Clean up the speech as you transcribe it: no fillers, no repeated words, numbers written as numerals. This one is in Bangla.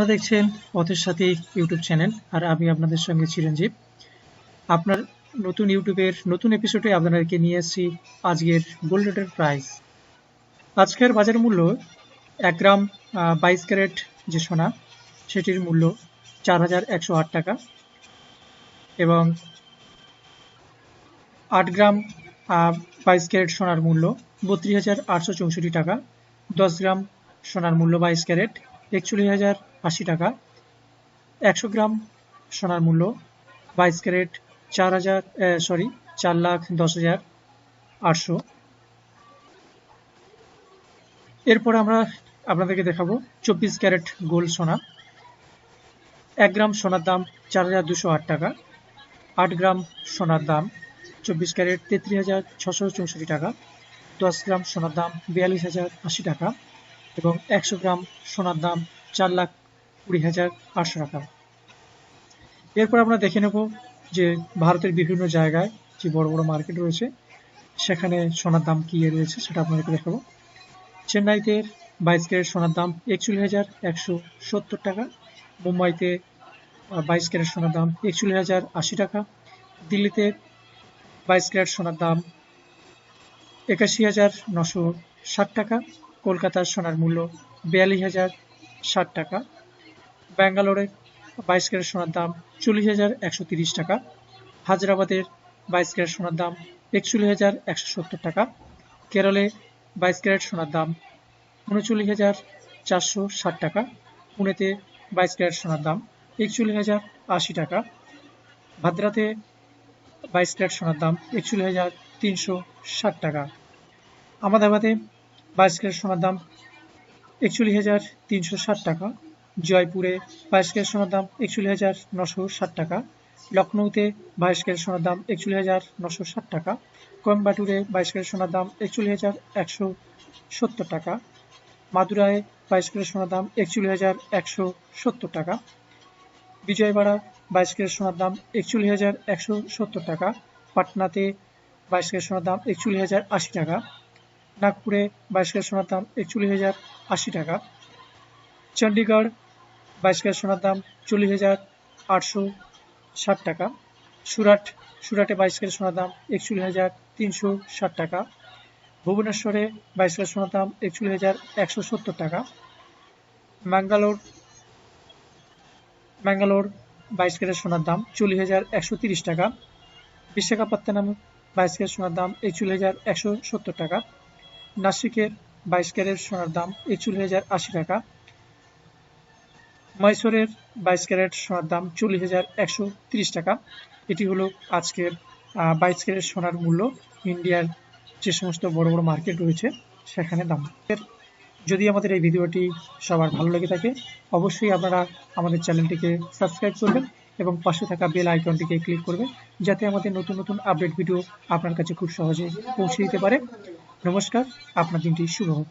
আপনারা দেখছেন পথের সাথী ইউটিউব চ্যানেল আর আমি আপনাদের সঙ্গে চিরঞ্জীব। আপনার নতুন ইউটিউবের নতুন এপিসোডে আপনাদেরকে নিয়ে এসেছি আজকের গোল্ড রেটের প্রাইস। আজকের বাজার মূল্য 1 গ্রাম 22 ক্যারেট যে সোনা সেটির মূল্য 4108 টাকা এবং 8 গ্রাম 22 ক্যারেট সোনার মূল্য 32,864 টাকা। 10 গ্রাম সোনার মূল্য 22 ক্যারেট 41,080 টাকা। 100 গ্রাম সোনার মূল্য 22 ক্যারেট 4,10,800। এরপর আমরা আপনাদেরকে দেখাবো 24 ক্যারেট গোল্ড সোনা। 1 গ্রাম সোনার দাম 4,208 টাকা। 8 গ্রাম সোনার দাম 24 ক্যারেট 33,664 টাকা। 10 গ্রাম সোনার দাম 42,080 টাকা এবং 100 গ্রাম সোনার দাম 4,20,800 টাকা। এরপর আমরা দেখে নেব যে ভারতের বিভিন্ন জায়গায় যে বড় বড় মার্কেট রয়েছে সেখানে সোনার দাম কি রয়েছে সেটা আপনাদেরকে দেখাবো। চেন্নাইতে 22 ক্যারেট সোনার দাম 41,170 টাকা। মুম্বাইতে 22 ক্যারেট সোনার দাম 41,080 টাকা। দিল্লিতে 22 ক্যারেট সোনার দাম 81,960 টাকা। কলকাতার সোনার মূল্য 42,060 টাকা। ব্যাঙ্গালোরে 22 ক্যারেট সোনার দাম 40,130 টাকা। হায়দ্রাবাদের 22 ক্যারেট সোনার দাম 41,170 টাকা। কেরলে 22 ক্যারেট সোনার দাম 39,460 টাকা। পুনেতে 22 ক্যারেট সোনার দাম 41,080 টাকা। ভাদ্রাতে 22 ক্যারেট সোনার দাম 41,360 টাকা। আহমেদাবাদে 22 ক্যারেট সোনার দাম 41,360 টাকা। জয়পুরে 22 ক্যারেট সোনার দাম 41,960 টাকা। লখনৌতে 22 ক্যারেট সোনার দাম 41,960 টাকা। কোয়েম্বাটুরে 22 ক্যারেট সোনার দাম 41,170 টাকা। মাদুরায় 22 ক্যারেট সোনার দাম 41,170 টাকা। বিজয়বাড়া 22 ক্যারেট সোনার দাম 41,170 টাকা। পাটনাতে 22 ক্যারেট সোনার দাম 41,080 টাকা। নাগপুরে 22 ক্যারেট সোনার দাম 41,080 টাকা। চণ্ডীগড় 22 ক্যারেট সোনার দাম 40,860 টাকা। সুরাটে 22 ক্যারেট সোনার দাম 41,360 টাকা। ভুবনেশ্বরে 22 ক্যারেট সোনার দাম 41,170 টাকা। ম্যাঙ্গালোর 22 ক্যারেট সোনার দাম 40,130 টাকা। বিশাখাপত্তনম 22 ক্যারেট সোনার দাম 41,170 টাকা। নাসিকের 22 ক্যারেট সোনার দাম 41,080 টাকা। মহীশূরের 22 ক্যারেট সোনার দাম 40,130 টাকা। এটি হলো আজকের 22 ক্যারেট সোনার মূল্য ইন্ডিয়ার যে সমস্ত বড় বড় মার্কেট রয়েছে সেখানে দাম। যদি আমাদের এই ভিডিওটি সবার ভালো লেগে থাকে অবশ্যই আপনারা আমাদের চ্যানেলটিকে সাবস্ক্রাইব করবেন এবং পাশে থাকা বেল আইকনটিকে ক্লিক করবেন যাতে আমাদের নতুন নতুন আপডেট ভিডিও আপনার কাছে খুব সহজে পৌঁছে দিতে পারে। নমস্কার, আপনার দিনটি শুভ হোক।